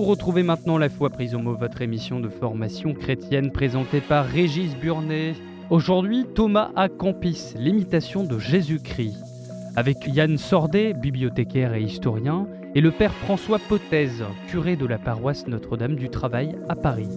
retrouvez maintenant La foi prise au mot, votre émission de formation chrétienne présentée par Régis Burnet. Aujourd'hui, Thomas à Campis, l'imitation de Jésus-Christ. Avec Yann Sordet, bibliothécaire et historien, et le père François Potez, curé de la paroisse Notre-Dame du Travail à Paris.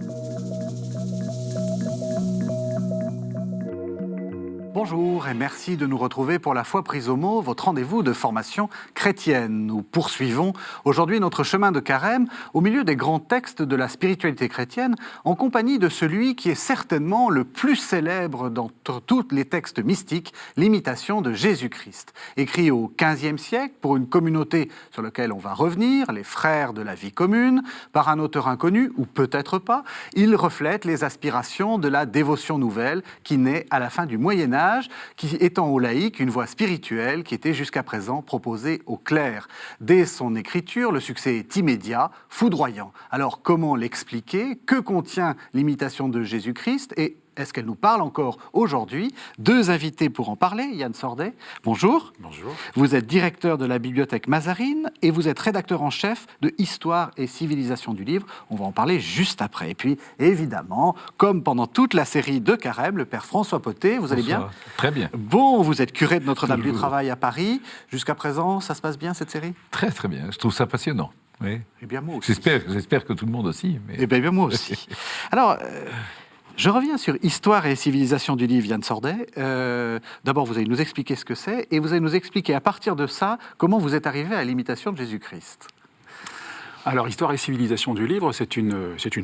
Bonjour et merci de nous retrouver pour La foi prise au mot, votre rendez-vous de formation chrétienne. Nous poursuivons aujourd'hui notre chemin de carême au milieu des grands textes de la spiritualité chrétienne en compagnie de celui qui est certainement le plus célèbre d'entre tous les textes mystiques, l'imitation de Jésus-Christ. Écrit au XVe siècle pour une communauté sur laquelle on va revenir, les frères de la vie commune, par un auteur inconnu ou peut-être pas, il reflète les aspirations de la dévotion nouvelle qui naît à la fin du Moyen-Âge, qui étend aux laïcs une voie spirituelle qui était jusqu'à présent proposée aux clercs. Dès son écriture, le succès est immédiat, foudroyant. Alors comment l'expliquer ? Que contient l'imitation de Jésus-Christ ? Et est-ce qu'elle nous parle encore aujourd'hui ? Deux invités pour en parler. Yann Sordet, bonjour. Bonjour. Vous êtes directeur de la bibliothèque Mazarine et vous êtes rédacteur en chef de Histoire et civilisation du livre. On va en parler juste après. Et puis, évidemment, comme pendant toute la série de Carême, le père François Potez, vous allez bien ? Très bien. Bon, vous êtes curé de Notre-Dame du Travail à Paris. Jusqu'à présent, ça se passe bien cette série ? Très très bien. Je trouve ça passionnant. Oui. Eh bien, moi aussi. J'espère que tout le monde aussi. Mais... Eh bien, moi aussi. Alors... je reviens sur Histoire et civilisation du livre, Yann Sordet. D'abord, vous allez nous expliquer ce que c'est, et vous allez nous expliquer à partir de ça comment vous êtes arrivé à l'imitation de Jésus-Christ. Alors, Histoire et civilisation du livre, c'est une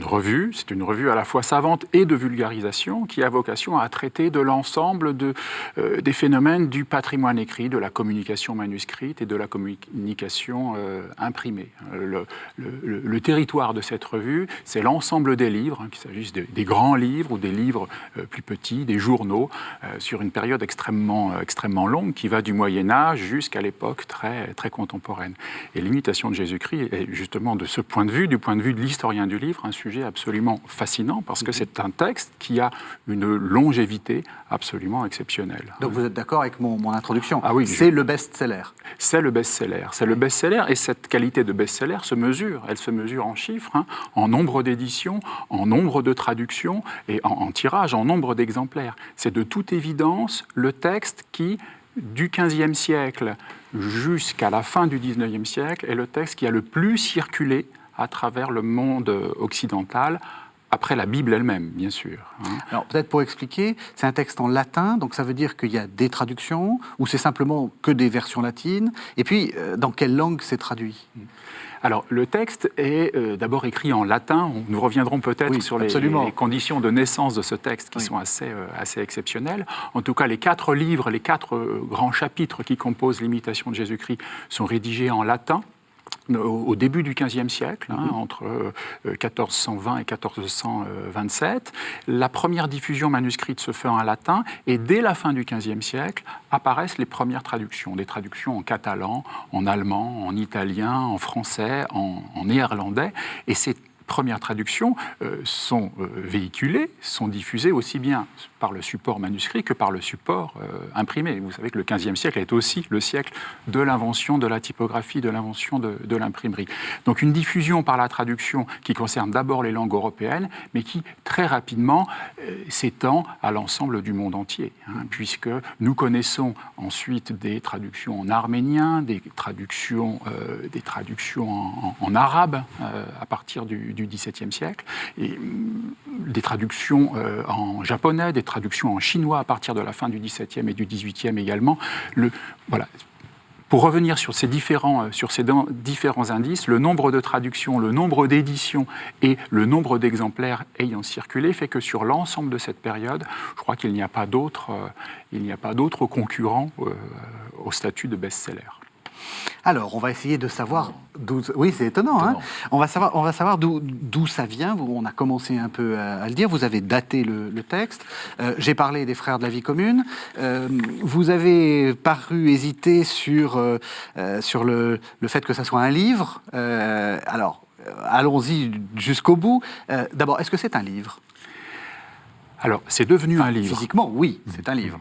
revue à la fois savante et de vulgarisation qui a vocation à traiter de l'ensemble des phénomènes du patrimoine écrit, de la communication manuscrite et de la communication imprimée. Le territoire de cette revue, c'est l'ensemble des livres, qu'il s'agisse des grands livres ou des livres plus petits, des journaux, sur une période extrêmement longue qui va du Moyen-Âge jusqu'à l'époque très, très contemporaine. Et l'imitation de Jésus-Christ est justement de ce point de vue, du point de vue de l'historien du livre, un sujet absolument fascinant parce que c'est un texte qui a une longévité absolument exceptionnelle. Donc vous êtes d'accord avec mon introduction ? Ah oui, c'est le best-seller. C'est le best-seller. C'est le best-seller et cette qualité de best-seller se mesure. Elle se mesure en chiffres, en nombre d'éditions, en nombre de traductions et en tirage, en nombre d'exemplaires. C'est de toute évidence le texte qui, du XVe siècle jusqu'à la fin du XIXe siècle, est le texte qui a le plus circulé à travers le monde occidental, après la Bible elle-même, bien sûr. Alors, peut-être pour expliquer, c'est un texte en latin, donc ça veut dire qu'il y a des traductions, ou c'est simplement que des versions latines ? Et puis, dans quelle langue c'est traduit ? Alors, le texte est d'abord écrit en latin. Nous reviendrons peut-être sur les conditions de naissance de ce texte qui sont assez exceptionnelles. En tout cas, les quatre livres, les quatre grands chapitres qui composent l'imitation de Jésus-Christ sont rédigés en latin au début du XVe siècle, entre 1420 et 1427. La première diffusion manuscrite se fait en latin et dès la fin du XVe siècle apparaissent les premières traductions, des traductions en catalan, en allemand, en italien, en français, en néerlandais. Et ces premières traductions sont véhiculées, sont diffusées aussi bien par le support manuscrit que par le support imprimé. Vous savez que le XVe siècle est aussi le siècle de l'invention de la typographie, de l'invention de l'imprimerie. Donc une diffusion par la traduction qui concerne d'abord les langues européennes, mais qui très rapidement s'étend à l'ensemble du monde entier, puisque nous connaissons ensuite des traductions en arménien, des traductions en arabe à partir du XVIIe siècle, et des traductions en japonais, des traductions en chinois à partir de la fin du XVIIe et du XVIIIe également. Voilà. Pour revenir sur ces différents indices, le nombre de traductions, le nombre d'éditions et le nombre d'exemplaires ayant circulé fait que sur l'ensemble de cette période, je crois qu'il n'y a pas d'autres concurrents au statut de best-seller. Alors, on va essayer de savoir d'où... Oui, c'est étonnant, hein ? On va savoir d'où ça vient. On a commencé un peu à le dire. Vous avez daté le texte. J'ai parlé des frères de la vie commune. Vous avez paru hésiter sur le fait que ça soit un livre. Alors, allons-y jusqu'au bout. D'abord, est-ce que c'est un livre ? Alors, c'est devenu un livre. Physiquement, oui, c'est un livre.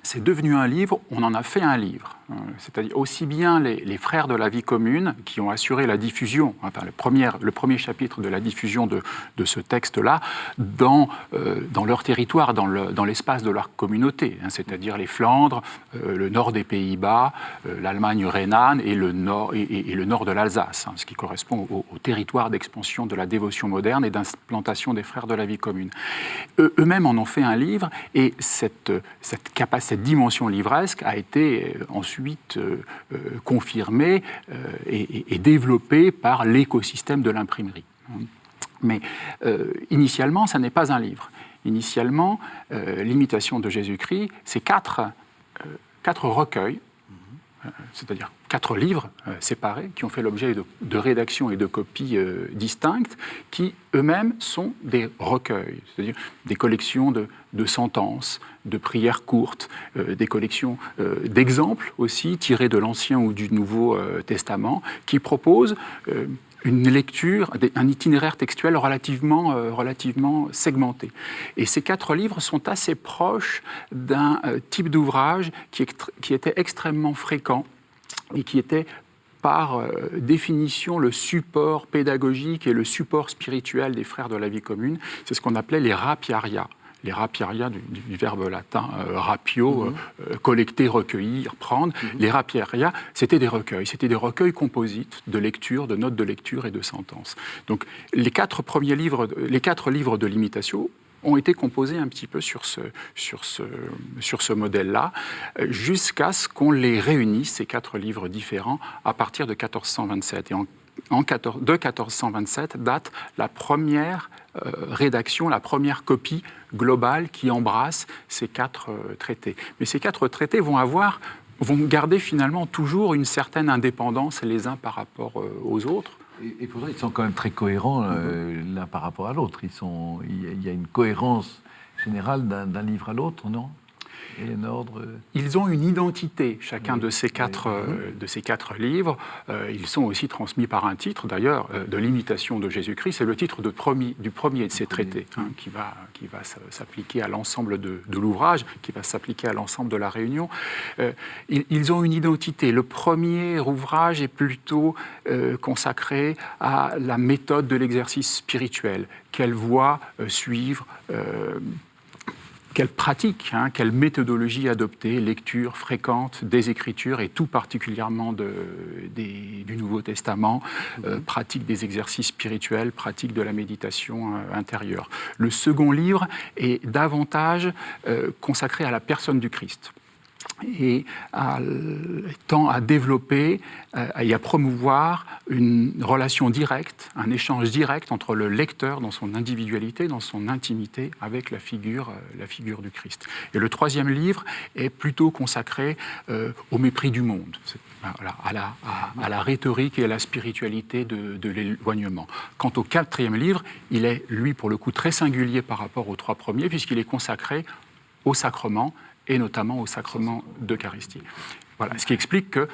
c'est devenu un livre, on en a fait un livre. C'est-à-dire aussi bien les frères de la vie commune qui ont assuré la diffusion, enfin le premier chapitre de la diffusion de ce texte-là, dans leur territoire, dans l'espace de leur communauté, c'est-à-dire les Flandres, le nord des Pays-Bas, l'Allemagne rhénane et le nord de l'Alsace, ce qui correspond au territoire d'expansion de la dévotion moderne et d'implantation des frères de la vie commune. Eux-mêmes en ont fait un livre, et cette dimension livresque a été ensuite confirmée et développée par l'écosystème de l'imprimerie. Mais initialement, ça n'est pas un livre. Initialement, l'imitation de Jésus-Christ, c'est quatre recueils, c'est-à-dire 4 livres séparés qui ont fait l'objet de rédactions et de copies distinctes, qui eux-mêmes sont des recueils, c'est-à-dire des collections de sentences, de prières courtes, des collections d'exemples aussi tirés de l'Ancien ou du Nouveau Testament, qui proposent une lecture, un itinéraire textuel relativement segmenté. Et ces 4 livres sont assez proches d'un type d'ouvrage qui était extrêmement fréquent et qui était par définition le support pédagogique et le support spirituel des frères de la vie commune. C'est ce qu'on appelait les rapiaria. Les rapiaria, du verbe latin rapio, collecter, recueillir, prendre. Les rapiaria, c'était des recueils composites de lecture, de notes de lecture et de sentences. Donc les 4 livres de l'imitation ont été composés un petit peu sur ce modèle-là, jusqu'à ce qu'on les réunisse, ces 4 livres différents, à partir de 1427. Et de 1427 date la première rédaction, la première copie globale qui embrasse ces 4 traités. Mais ces 4 traités vont garder finalement toujours une certaine indépendance les uns par rapport aux autres. Et pourtant, ils sont quand même très cohérents l'un par rapport à l'autre. Il y a une cohérence générale d'un livre à l'autre, non ? Et un ordre... Ils ont une identité, chacun de ces quatre livres. Ils sont aussi transmis par un titre, d'ailleurs, de l'imitation de Jésus-Christ. C'est le titre du premier de ces traités, qui va s'appliquer à l'ensemble de l'ouvrage, qui va s'appliquer à l'ensemble de la réunion. Ils ont une identité. Le premier ouvrage est plutôt consacré à la méthode de l'exercice spirituel. Quelle voie suivre quelle pratique, quelle méthodologie adopter, lecture fréquente des Écritures et tout particulièrement du Nouveau Testament, pratique des exercices spirituels, pratique de la méditation intérieure. Le second livre est davantage consacré à la personne du Christ et tend à développer et à promouvoir une relation directe, un échange direct entre le lecteur dans son individualité, dans son intimité avec la figure du Christ. Et le troisième livre est plutôt consacré au mépris du monde, à la rhétorique et à la spiritualité de l'éloignement. Quant au quatrième livre, il est, lui, pour le coup, très singulier par rapport aux 3 premiers, puisqu'il est consacré au sacrement, et notamment au sacrement d'Eucharistie. Voilà, ce qui explique que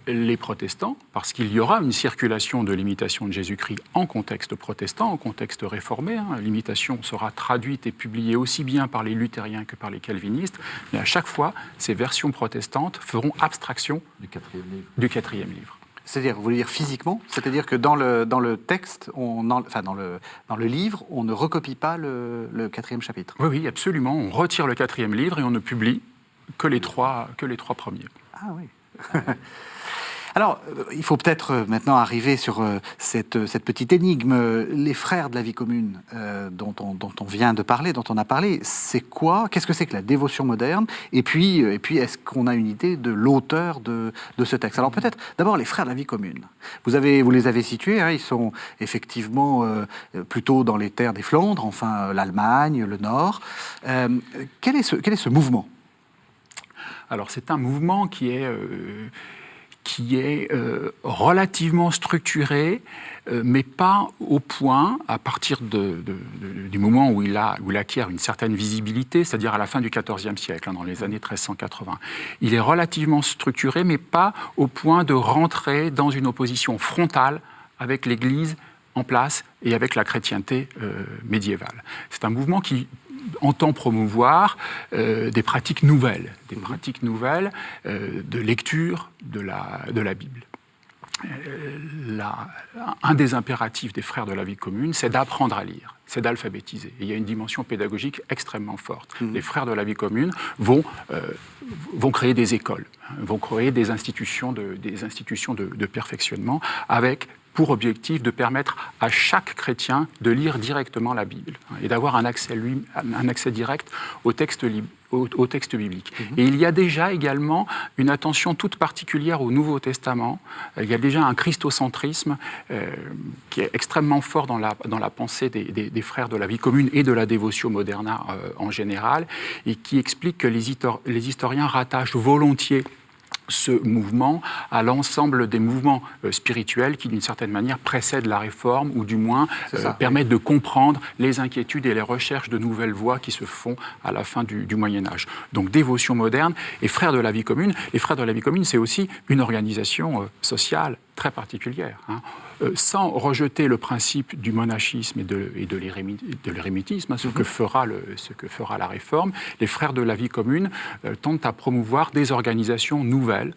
les protestants, parce qu'il y aura une circulation de l'imitation de Jésus-Christ en contexte protestant, en contexte réformé, l'imitation sera traduite et publiée aussi bien par les luthériens que par les calvinistes, mais à chaque fois, ces versions protestantes feront abstraction du quatrième livre. C'est-à-dire, vous voulez dire physiquement ? C'est-à-dire que dans le texte, dans le livre, on ne recopie pas le 4e chapitre ? Oui, absolument. On retire le 4e livre et on ne publie que les trois premiers. Ah oui. Alors, il faut peut-être maintenant arriver sur cette petite énigme. Les frères de la vie commune dont on vient de parler, dont on a parlé, c'est quoi ? Qu'est-ce que c'est que la dévotion moderne ? Et puis est-ce qu'on a une idée de l'auteur de ce texte ? Alors peut-être d'abord les frères de la vie commune. Vous les avez situés, ils sont effectivement plutôt dans les terres des Flandres, enfin l'Allemagne, le Nord. Quel est ce mouvement ? Alors c'est un mouvement qui est relativement structuré, mais pas au point, à partir du moment où il acquiert une certaine visibilité, c'est-à-dire à la fin du XIVe siècle, dans les années 1380. Il est relativement structuré, mais pas au point de rentrer dans une opposition frontale avec l'Église en place et avec la chrétienté médiévale. C'est un mouvement qui entend promouvoir des pratiques nouvelles, de lecture de la Bible. Un des impératifs des frères de la vie commune, c'est d'apprendre à lire, c'est d'alphabétiser. Et il y a une dimension pédagogique extrêmement forte. Les frères de la vie commune vont créer des écoles, vont créer des institutions de perfectionnement avec pour objectif de permettre à chaque chrétien de lire directement la Bible et d'avoir un accès direct au texte biblique. Et il y a déjà également une attention toute particulière au Nouveau Testament. Il y a déjà un christocentrisme qui est extrêmement fort dans la pensée des frères de la vie commune et de la Devotio Moderna en général, et qui explique que les historiens rattachent volontiers ce mouvement à l'ensemble des mouvements spirituels qui, d'une certaine manière, précèdent la Réforme ou du moins permettent de comprendre les inquiétudes et les recherches de nouvelles voies qui se font à la fin du Moyen-Âge. Donc, dévotion moderne et frères de la vie commune. Les frères de la vie commune, c'est aussi une organisation sociale très particulière. Sans rejeter le principe du monachisme et de l'érémitisme, ce que fera la Réforme, les frères de la vie commune tentent à promouvoir des organisations nouvelles,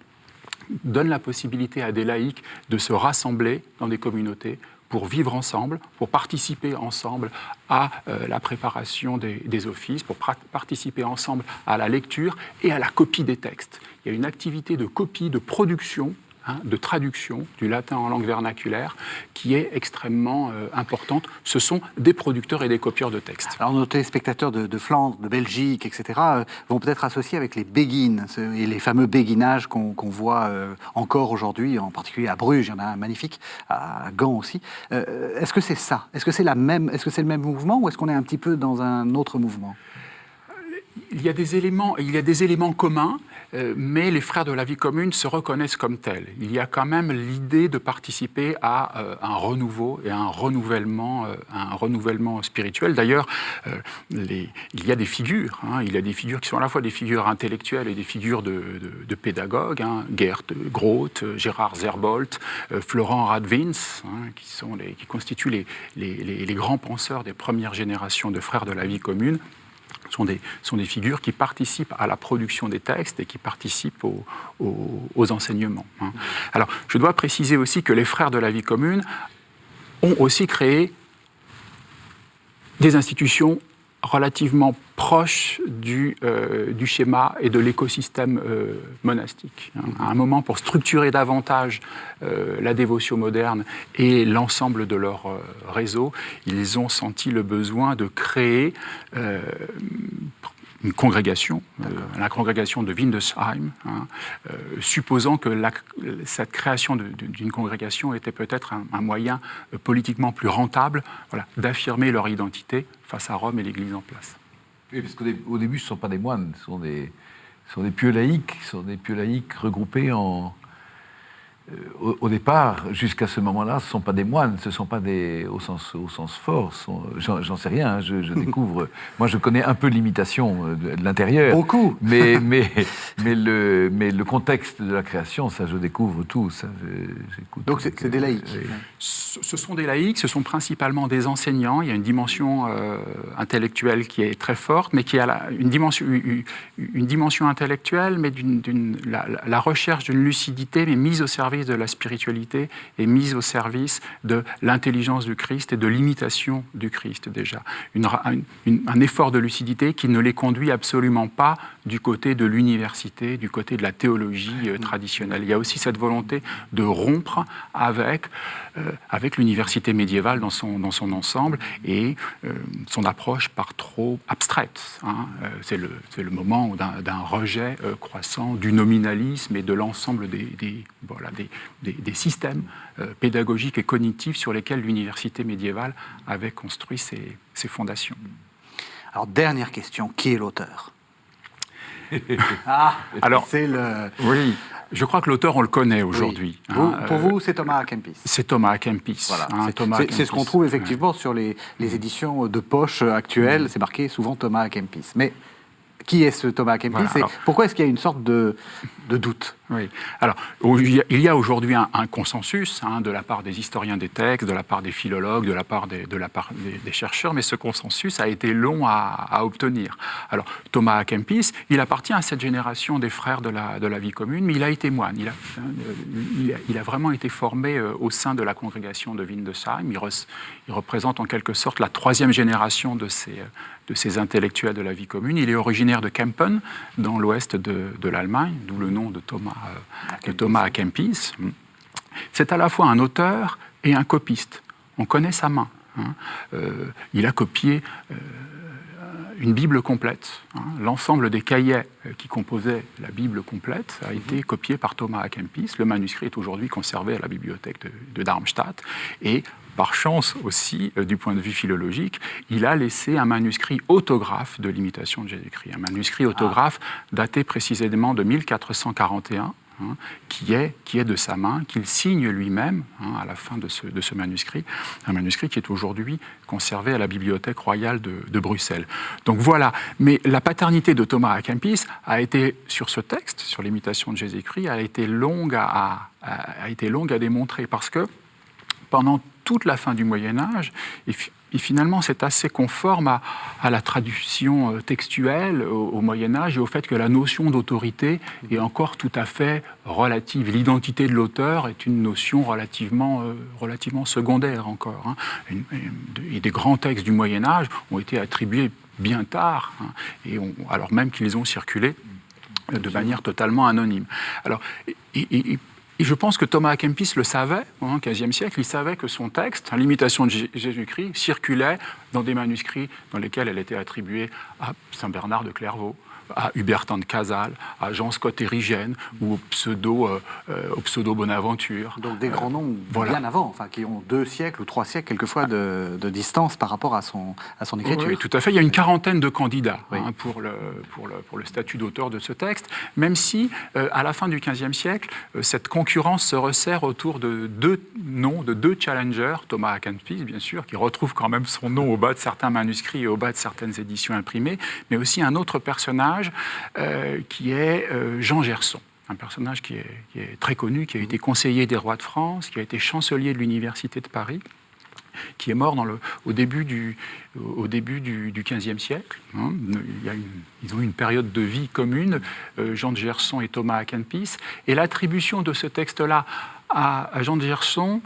donnent la possibilité à des laïcs de se rassembler dans des communautés pour vivre ensemble, pour participer ensemble à la préparation des offices, pour participer ensemble à la lecture et à la copie des textes. Il y a une activité de copie, de production, de traduction du latin en langue vernaculaire qui est extrêmement importante. Ce sont des producteurs et des copieurs de textes. Alors nos téléspectateurs de Flandre, de Belgique, etc. Vont peut-être associer avec les béguines et les fameux béguinages qu'on voit encore aujourd'hui, en particulier à Bruges, il y en a un magnifique, à Gand aussi. Est-ce que c'est ça ? Est-ce que c'est le même mouvement ou est-ce qu'on est un petit peu dans un autre mouvement ? Il y a des éléments communs, mais les frères de la vie commune se reconnaissent comme tels. Il y a quand même l'idée de participer à un renouveau et un renouvellement spirituel. D'ailleurs, il y a des figures. Il y a des figures qui sont à la fois des figures intellectuelles et des figures de pédagogues. Gert Groth, Gérard Zerbolt, Florent Radvins, qui constituent les grands penseurs des premières générations de frères de la vie commune. Sont des figures qui participent à la production des textes et qui participent aux enseignements. Alors, je dois préciser aussi que les frères de la vie commune ont aussi créé des institutions relativement proches du schéma et de l'écosystème monastique. À un moment, pour structurer davantage la dévotion moderne et l'ensemble de leur réseau, ils ont senti le besoin de créer une congrégation, la congrégation de Windesheim, supposant que cette création d'une congrégation était peut-être un moyen politiquement plus rentable d'affirmer leur identité face à Rome et l'Église en place. Oui, parce qu'au début, ce ne sont pas des moines, ce sont des pieux laïcs, regroupés au départ, jusqu'à ce moment-là, ce ne sont pas des moines, ce ne sont pas au sens fort, j'en sais rien, je découvre. Moi, je connais un peu l'imitation de l'intérieur. Beaucoup. Mais le contexte de la création, ça, je découvre tout. Ça, j'écoute. Donc, c'est des laïcs. Ce sont des laïcs, ce sont principalement des enseignants. Il y a une dimension intellectuelle qui est très forte, mais qui a une dimension intellectuelle, mais la recherche d'une lucidité, mais mise au service de la spiritualité et mise au service de l'intelligence du Christ et de l'imitation du Christ déjà. Un effort de lucidité qui ne les conduit absolument pas du côté de l'université, du côté de la théologie traditionnelle. Il y a aussi cette volonté de rompre avec l'université médiévale dans son ensemble et son approche par trop abstraite. C'est le moment d'un rejet croissant du nominalisme et de l'ensemble des systèmes pédagogiques et cognitifs sur lesquels l'université médiévale avait construit ses fondations. Alors, dernière question, qui est l'auteur ? Alors, c'est le... Oui, je crois que l'auteur, on le connaît aujourd'hui. Oui. Pour vous, c'est Thomas à Kempis. C'est Thomas à Kempis. Voilà. C'est ce qu'on trouve effectivement sur les éditions de poche actuelles. C'est marqué souvent Thomas à Kempis. Mais qui est ce Thomas à Kempis, et pourquoi est-ce qu'il y a une sorte de doute? Oui. Alors, il y a aujourd'hui un consensus de la part des historiens des textes, de la part des philologues, de la part des chercheurs, mais ce consensus a été long à obtenir. Alors, Thomas à Kempis, il appartient à cette génération des frères de la vie commune, mais il a été moine. Il a vraiment été formé au sein de la congrégation de Windesheim. Il représente en quelque sorte la troisième génération de ces intellectuels de la vie commune. Il est originaire de Kempen, dans l'ouest de l'Allemagne, d'où le nom de Thomas à Kempis. C'est à la fois un auteur et un copiste. On connaît sa main. Il a copié une Bible complète. L'ensemble des cahiers qui composaient la Bible complète a été copié par Thomas à Kempis. Le manuscrit est aujourd'hui conservé à la bibliothèque de Darmstadt. Et par chance aussi, du point de vue philologique, il a laissé un manuscrit autographe de l'imitation de Jésus-Christ. Un manuscrit autographe daté précisément de 1441, qui est de sa main, qu'il signe lui-même à la fin de ce manuscrit, un manuscrit qui est aujourd'hui conservé à la Bibliothèque royale de Bruxelles. Donc voilà, mais la paternité de Thomas à Kempis a été, sur ce texte, sur l'imitation de Jésus-Christ, a été longue à démontrer, parce que pendant toute la fin du Moyen-Âge, et finalement c'est assez conforme à la tradition textuelle au Moyen-Âge et au fait que la notion d'autorité est encore tout à fait relative. L'identité de l'auteur est une notion relativement secondaire encore. Et des grands textes du Moyen-Âge ont été attribués bien tard, alors même qu'ils ont circulé de manière totalement anonyme. Alors, et je pense que Thomas à Kempis le savait, au XVe siècle, il savait que son texte, l'imitation de Jésus-Christ, circulait dans des manuscrits dans lesquels elle était attribuée à Saint Bernard de Clairvaux, à Hubertin de Cazales, à Jean Scott Érigène ou au pseudo Bonaventure. Donc des grands noms bien avant, qui ont 2 siècles ou 3 siècles quelquefois de distance par rapport à son écriture. Oui, tout à fait. Il y a une quarantaine de candidats pour le statut d'auteur de ce texte, même si à la fin du XVe siècle, cette concurrence se resserre autour de 2 noms, de 2 challengers, Thomas à Kempis bien sûr, qui retrouve quand même son nom au bas de certains manuscrits et au bas de certaines éditions imprimées, mais aussi un autre personnage qui est Jean Gerson, un personnage qui est très connu, qui a été conseiller des rois de France, qui a été chancelier de l'Université de Paris, qui est mort au début du XVe siècle. Ils ont eu une période de vie commune, Jean de Gerson et Thomas à Kempis, et l'attribution de ce texte-là à Jean de Gerson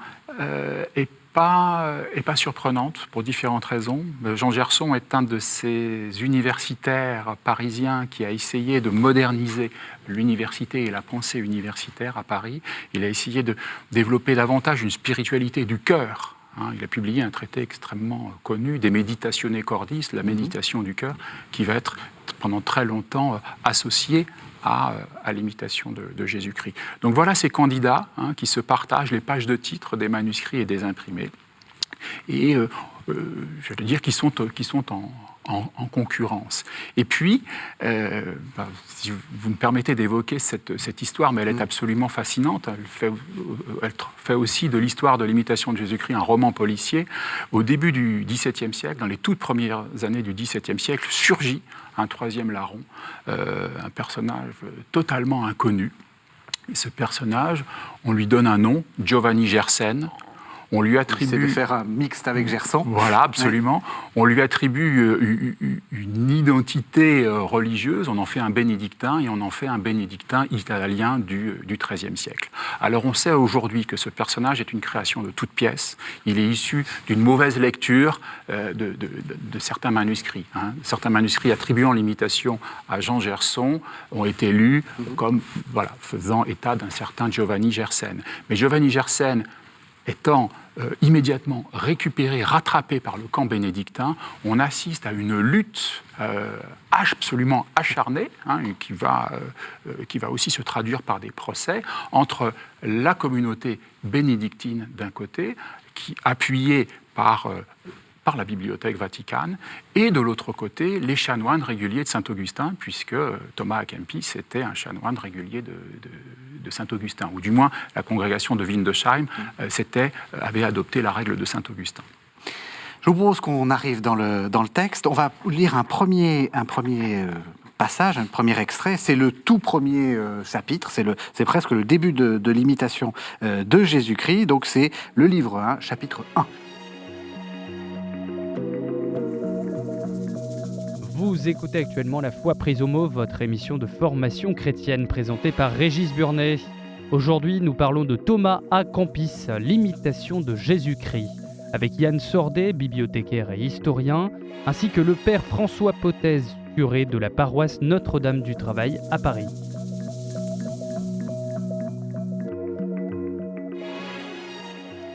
est pas surprenante pour différentes raisons. Jean Gerson est un de ces universitaires parisiens qui a essayé de moderniser l'université et la pensée universitaire à Paris. Il a essayé de développer davantage une spiritualité du cœur. Il a publié un traité extrêmement connu, De Meditatione Cordis, la méditation du cœur, qui va être pendant très longtemps associé à l'imitation de Jésus-Christ. Donc voilà ces candidats qui se partagent les pages de titres des manuscrits et des imprimés. Et je veux dire qu'ils sont en concurrence. Et puis, si vous me permettez d'évoquer cette histoire, mais elle est absolument fascinante, elle fait aussi de l'histoire de l'imitation de Jésus-Christ un roman policier. Au début du XVIIe siècle, dans les toutes premières années du XVIIe siècle, surgit un 3e larron, un personnage totalement inconnu. Et ce personnage, on lui donne un nom, Giovanni Gersen. On lui attribue... C'est de faire un mixte avec Gerson. Voilà, absolument. Ouais. On lui attribue une identité religieuse, on en fait un bénédictin, et on en fait un bénédictin italien du XIIIe siècle. Alors on sait aujourd'hui que ce personnage est une création de toute pièce. Il est issu d'une mauvaise lecture de certains manuscrits. Certains manuscrits attribuant l'imitation à Jean Gerson ont été lus comme faisant état d'un certain Giovanni Gersen. Mais Giovanni Gersen étant immédiatement récupéré, rattrapé par le camp bénédictin, on assiste à une lutte absolument acharnée, qui va aussi se traduire par des procès, entre la communauté bénédictine d'un côté, qui appuyée par la Bibliothèque Vaticane, et de l'autre côté, les chanoines réguliers de Saint-Augustin, puisque Thomas à Kempis était un chanoine régulier de Saint-Augustin, ou du moins la congrégation de Windesheim avait adopté la règle de Saint-Augustin. Je vous propose qu'on arrive dans le texte. On va lire un premier passage, un premier extrait. C'est le tout premier chapitre, c'est presque le début de l'imitation de Jésus-Christ. Donc c'est le livre 1, chapitre 1. Vous écoutez actuellement La Foi prise au mot, votre émission de formation chrétienne présentée par Régis Burnet. Aujourd'hui, nous parlons de Thomas à Kempis, l'imitation de Jésus-Christ, avec Yann Sordet, bibliothécaire et historien, ainsi que le père François Potez, curé de la paroisse Notre-Dame du Travail à Paris.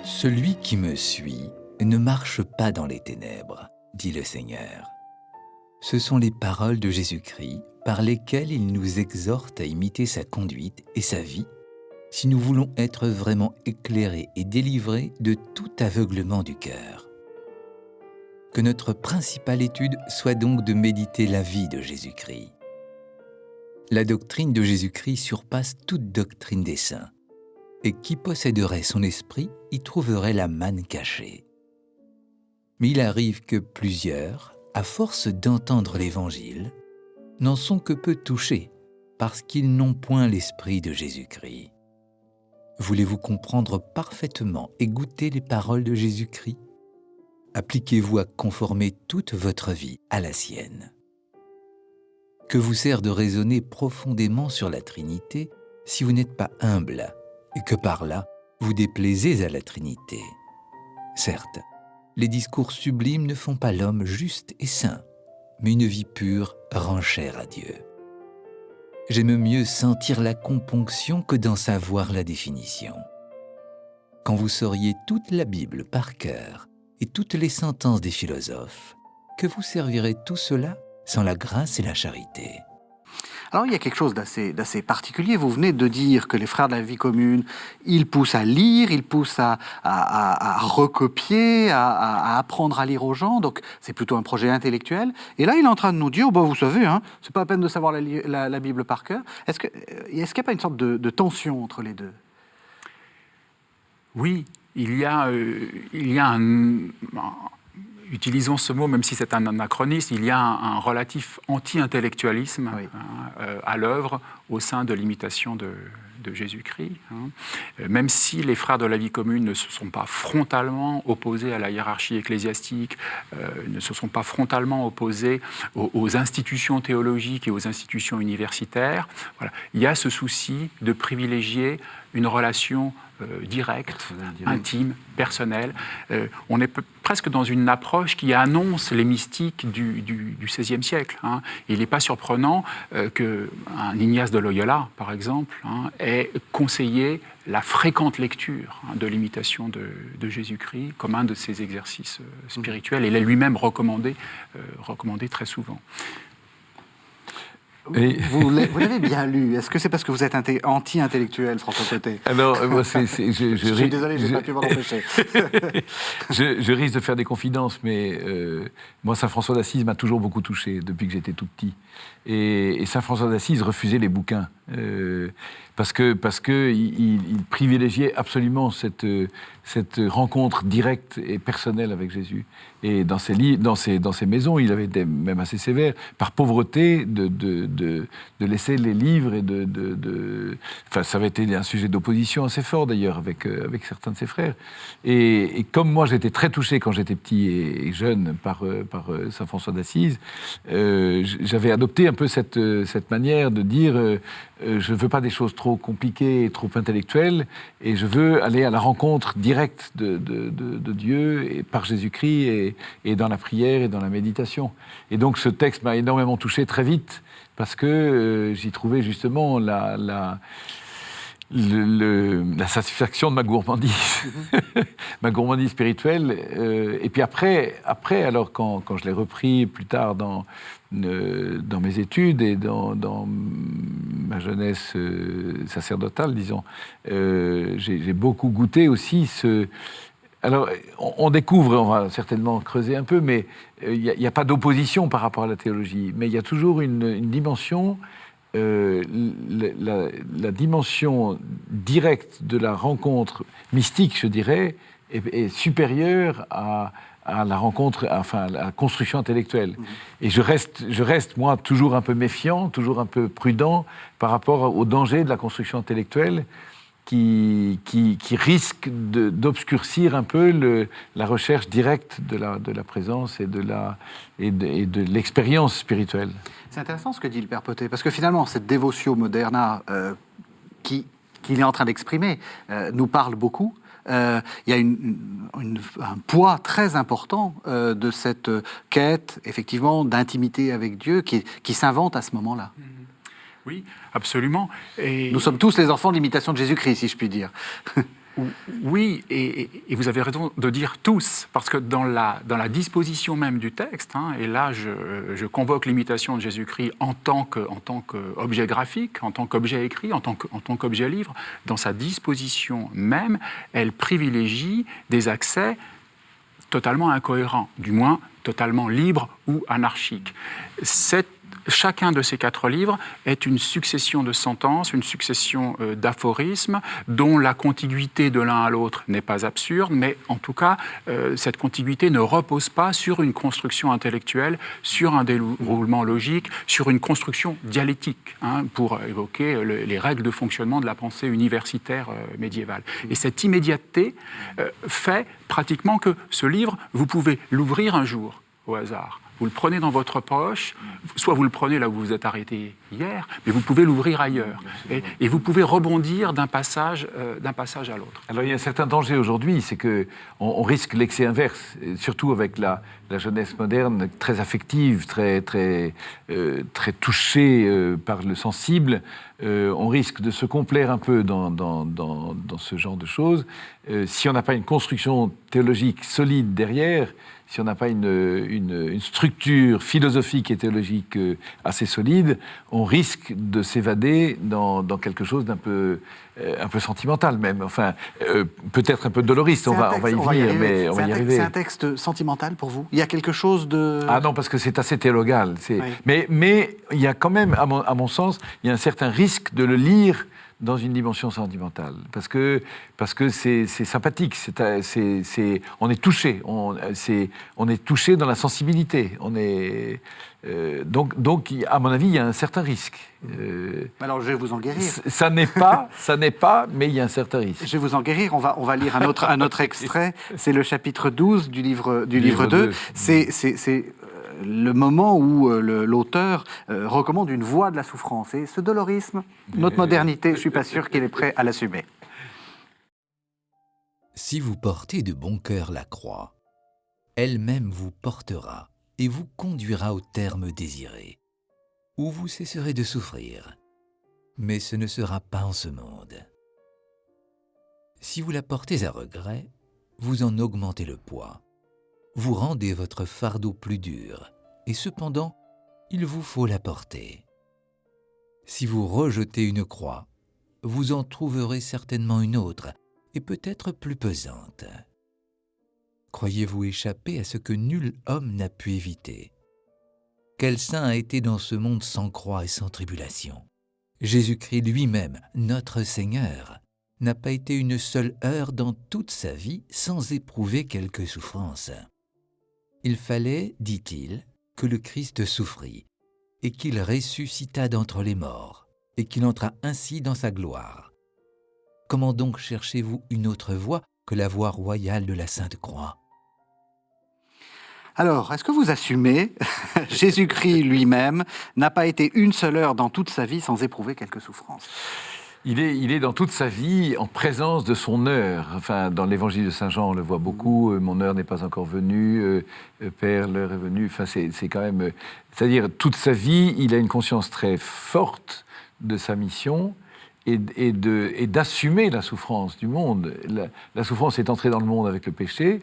Celui qui me suit ne marche pas dans les ténèbres, dit le Seigneur. Ce sont les paroles de Jésus-Christ par lesquelles il nous exhorte à imiter sa conduite et sa vie si nous voulons être vraiment éclairés et délivrés de tout aveuglement du cœur. Que notre principale étude soit donc de méditer la vie de Jésus-Christ. La doctrine de Jésus-Christ surpasse toute doctrine des saints, et qui posséderait son esprit y trouverait la manne cachée. Mais il arrive que plusieurs, à force d'entendre l'Évangile, n'en sont que peu touchés, parce qu'ils n'ont point l'esprit de Jésus-Christ. Voulez-vous comprendre parfaitement et goûter les paroles de Jésus-Christ ? Appliquez-vous à conformer toute votre vie à la sienne. Que vous sert de raisonner profondément sur la Trinité si vous n'êtes pas humble et que par là, vous déplaisez à la Trinité ? Certes, les discours sublimes ne font pas l'homme juste et saint, mais une vie pure rend chère à Dieu. J'aime mieux sentir la componction que d'en savoir la définition. Quand vous sauriez toute la Bible par cœur et toutes les sentences des philosophes, que vous servirait tout cela sans la grâce et la charité ? Alors il y a quelque chose d'assez particulier. Vous venez de dire que les frères de la vie commune, ils poussent à lire, ils poussent à recopier, à apprendre à lire aux gens. Donc c'est plutôt un projet intellectuel. Et là, il est en train de nous dire, vous savez, c'est pas la peine de savoir la Bible par cœur. Est-ce qu'il n'y a pas une sorte de tension entre les deux ? Oui, il y a utilisons ce mot, même si c'est un anachronisme, il y a un relatif anti-intellectualisme à l'œuvre au sein de l'imitation de Jésus-Christ. Même si les frères de la vie commune ne se sont pas frontalement opposés à la hiérarchie ecclésiastique, ne se sont pas frontalement opposés aux institutions théologiques et aux institutions universitaires, voilà. Il y a ce souci de privilégier une relation directe, intime, personnelle. On est presque dans une approche qui annonce les mystiques du XVIe siècle. Il n'est pas surprenant qu'un Ignace de Loyola, par exemple, ait conseillé la fréquente lecture de l'imitation de Jésus-Christ comme un de ses exercices spirituels, et l'a lui-même recommandé très souvent. Vous l'avez bien lu. Est-ce que c'est parce que vous êtes anti-intellectuel, François Potez ? Alors, moi, je suis désolé, je n'ai pas pu m'en empêcher. je risque de faire des confidences, mais moi, Saint François d'Assise m'a toujours beaucoup touché depuis que j'étais tout petit. Et Saint François d'Assise refusait les bouquins parce que il privilégiait absolument cette rencontre directe et personnelle avec Jésus. Et dans ses maisons, il avait été même assez sévère, par pauvreté, de laisser les livres et enfin, ça avait été un sujet d'opposition assez fort d'ailleurs avec certains de ses frères. Et comme moi, j'étais très touché quand j'étais petit et jeune par Saint François d'Assise, j'avais adopté un peu cette manière de dire je ne veux pas des choses trop compliquées et trop intellectuelles, et je veux aller à la rencontre directe de Dieu et par Jésus-Christ et dans la prière et dans la méditation. Et donc ce texte m'a énormément touché très vite parce que j'y trouvais justement la satisfaction de ma gourmandise, ma gourmandise spirituelle. Et puis après, alors quand je l'ai repris plus tard dans mes études et dans ma jeunesse sacerdotale, disons, j'ai beaucoup goûté aussi Alors, on découvre, on va certainement creuser un peu, mais il n'y a pas d'opposition par rapport à la théologie, mais il y a toujours une dimension, la dimension directe de la rencontre mystique, je dirais, est supérieure à à la rencontre, enfin à la construction intellectuelle. Et je reste, moi, toujours un peu méfiant, toujours un peu prudent par rapport au danger de la construction intellectuelle qui risque d'obscurcir un peu la recherche directe de la présence et de l'expérience spirituelle. C'est intéressant ce que dit le Père Pottet, parce que finalement, cette dévotio moderna qu'il est en train d'exprimer nous parle beaucoup. Il y a un poids très important de cette quête, effectivement, d'intimité avec Dieu qui s'invente à ce moment-là. Oui, absolument. Et nous sommes tous les enfants de l'imitation de Jésus-Christ, si je puis dire. Oui, et vous avez raison de dire tous, parce que dans la disposition même du texte, et là je convoque l'imitation de Jésus-Christ en tant qu'objet graphique, en tant qu'objet écrit, en tant qu'objet livre, dans sa disposition même, elle privilégie des accès totalement incohérents, du moins totalement libres ou anarchiques. Chacun de ces 4 livres est une succession de sentences, une succession d'aphorismes dont la contiguïté de l'un à l'autre n'est pas absurde, mais en tout cas, cette contiguïté ne repose pas sur une construction intellectuelle, sur un déroulement logique, sur une construction dialectique, pour évoquer les règles de fonctionnement de la pensée universitaire médiévale. Et cette immédiateté fait pratiquement que ce livre, vous pouvez l'ouvrir un jour au hasard. Vous le prenez dans votre poche, soit vous le prenez là où vous vous êtes arrêté hier, mais vous pouvez l'ouvrir ailleurs. Et vous pouvez rebondir d'un passage à l'autre. Alors il y a un certain danger aujourd'hui, c'est qu'on risque l'excès inverse, surtout avec la jeunesse moderne, très affective, très touchée par le sensible. On risque de se complaire un peu dans ce genre de choses. Si on n'a pas une construction théologique solide derrière, si on n'a pas une structure philosophique et théologique assez solide, on risque de s'évader dans quelque chose d'un peu sentimental même. Enfin, peut-être un peu doloriste, on va y venir, mais on va y arriver. C'est un texte sentimental pour vous ? Il y a quelque chose de... Ah non, parce que c'est assez théologal. Oui. Mais il y a quand même, à mon sens, il y a un certain risque de le lire dans une dimension sentimentale, parce que c'est sympathique, on est touché, on est touché dans la sensibilité, donc à mon avis il y a un certain risque. Alors je vais vous en guérir. Ça n'est pas, mais il y a un certain risque. Je vais vous en guérir. On va lire un autre extrait. C'est le chapitre 12 du livre 2. C'est le moment où l'auteur recommande une voie de la souffrance. Et ce dolorisme, notre modernité, je ne suis pas sûr qu'il est prêt à l'assumer. Si vous portez de bon cœur la croix, elle-même vous portera et vous conduira au terme désiré, où vous cesserez de souffrir. Mais ce ne sera pas en ce monde. Si vous la portez à regret, vous en augmentez le poids. Vous rendez votre fardeau plus dur, et cependant, il vous faut la porter. Si vous rejetez une croix, vous en trouverez certainement une autre, et peut-être plus pesante. Croyez-vous échapper à ce que nul homme n'a pu éviter ? Quel saint a été dans ce monde sans croix et sans tribulation ? Jésus-Christ lui-même, notre Seigneur, n'a pas été une seule heure dans toute sa vie sans éprouver quelque souffrance. Il fallait, dit-il, que le Christ souffrit, et qu'il ressuscita d'entre les morts, et qu'il entra ainsi dans sa gloire. Comment donc cherchez-vous une autre voie que la voie royale de la Sainte Croix ? Alors, est-ce que vous assumez, Jésus-Christ lui-même n'a pas été une seule heure dans toute sa vie sans éprouver quelque souffrance ? Il est dans toute sa vie en présence de son heure. Enfin, dans l'évangile de Saint Jean, on le voit beaucoup. Mon heure n'est pas encore venue. Père, l'heure est venue. Enfin, c'est quand même... C'est-à-dire, toute sa vie, il a une conscience très forte de sa mission et d'assumer la souffrance du monde. La souffrance est entrée dans le monde avec le péché.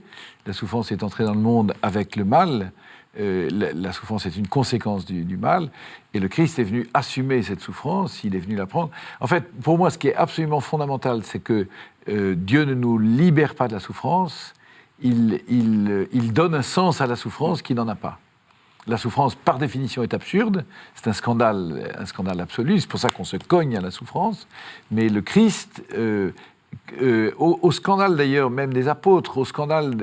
La souffrance est entrée dans le monde avec le mal. La souffrance est une conséquence du mal, et le Christ est venu assumer cette souffrance, il est venu la prendre. En fait, pour moi, ce qui est absolument fondamental, c'est que Dieu ne nous libère pas de la souffrance, il donne un sens à la souffrance qui n'en a pas. La souffrance, par définition, est absurde, c'est un scandale absolu, c'est pour ça qu'on se cogne à la souffrance, mais le Christ au scandale d'ailleurs, même des apôtres, au scandale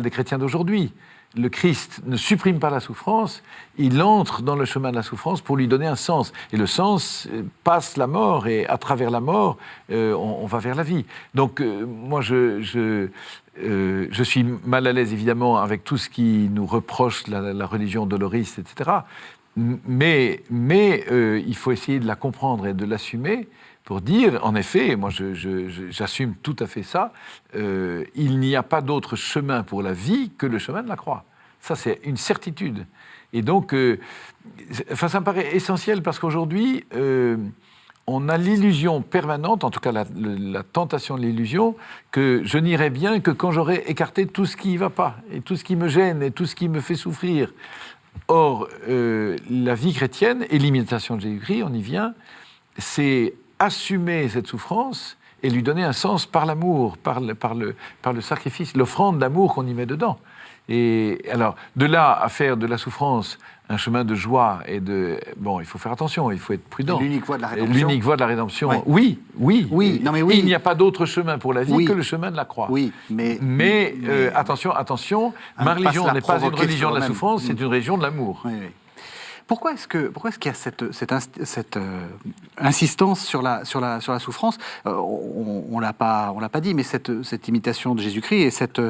des chrétiens d'aujourd'hui. Le Christ ne supprime pas la souffrance, il entre dans le chemin de la souffrance pour lui donner un sens. Et le sens passe la mort, et à travers la mort, on va vers la vie. Donc moi, je suis mal à l'aise évidemment avec tout ce qui nous reproche la religion doloriste, etc. Mais il faut essayer de la comprendre et de l'assumer pour dire, en effet, moi j'assume tout à fait ça, il n'y a pas d'autre chemin pour la vie que le chemin de la croix. Ça, c'est une certitude. Et donc, ça me paraît essentiel parce qu'aujourd'hui, on a l'illusion permanente, en tout cas la tentation de l'illusion, que je n'irai bien que quand j'aurai écarté tout ce qui ne va pas, et tout ce qui me gêne, et tout ce qui me fait souffrir. Or, la vie chrétienne et l'imitation de Jésus-Christ, on y vient, c'est assumer cette souffrance et lui donner un sens par l'amour, par le sacrifice, l'offrande d'amour qu'on y met dedans. Et alors, de là à faire de la souffrance un chemin de joie et de... Bon, il faut faire attention, il faut être prudent. L'unique voie de la rédemption. L'unique voie de la rédemption, ouais. Oui. Non, mais oui. Il n'y a pas d'autre chemin pour la vie que le chemin de la croix. Oui, mais attention, ma religion n'est pas une religion de la souffrance, c'est une religion de l'amour. Oui. Pourquoi est-ce qu'il y a cette insistance sur la souffrance? On l'a pas dit, mais cette imitation de Jésus-Christ et cette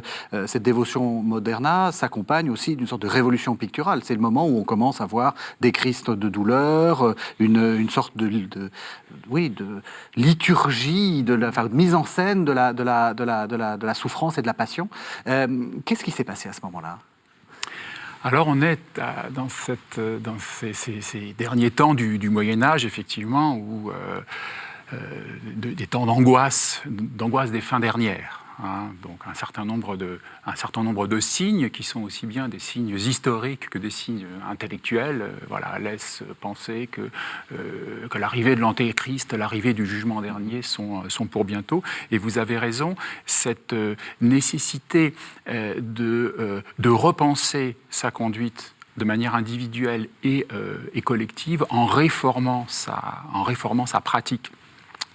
dévotion moderna s'accompagne aussi d'une sorte de révolution picturale. C'est le moment où on commence à voir des Christs de douleur, une sorte de liturgie, de mise en scène de la souffrance et de la passion. Qu'est-ce qui s'est passé à ce moment-là? Alors on est dans ces derniers temps du Moyen-Âge, effectivement, où des temps d'angoisse des fins dernières. Donc un certain nombre de signes qui sont aussi bien des signes historiques que des signes intellectuels laissent penser que l'arrivée de l'Antéchrist, l'arrivée du jugement dernier sont pour bientôt. Et vous avez raison, cette nécessité de repenser sa conduite de manière individuelle et collective en réformant sa pratique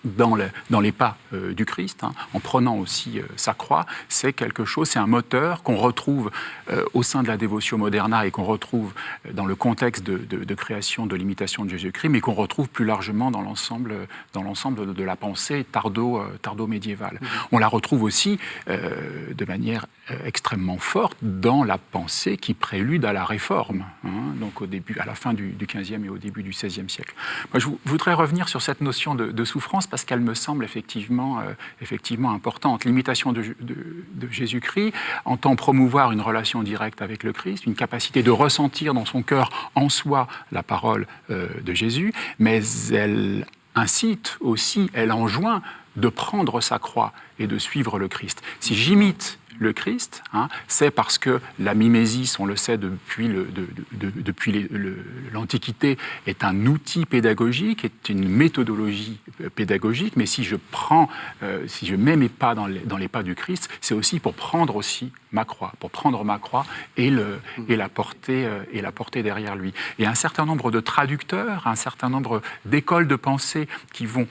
dans les pas du Christ, en prenant aussi sa croix, c'est quelque chose, c'est un moteur qu'on retrouve au sein de la dévotion moderna et qu'on retrouve dans le contexte de création de l'imitation de Jésus-Christ, mais qu'on retrouve plus largement dans l'ensemble de la pensée tardo-médiévale. On la retrouve aussi de manière extrêmement forte dans la pensée qui prélude à la Réforme, donc à la fin du XVe et au début du XVIe siècle. Moi, je voudrais revenir sur cette notion de souffrance parce qu'elle me semble effectivement importante. L'imitation de Jésus-Christ entend promouvoir une relation directe avec le Christ, une capacité de ressentir dans son cœur en soi la parole de Jésus, mais elle incite aussi, elle enjoint de prendre sa croix et de suivre le Christ. Si j'imite le Christ, c'est parce que la mimésis, on le sait depuis l'Antiquité, est un outil pédagogique, est une méthodologie pédagogique, mais si je mets mes pas dans les pas du Christ, c'est aussi pour prendre aussi ma croix, et la porter derrière lui. Et un certain nombre de traducteurs, un certain nombre d'écoles de pensée qui vont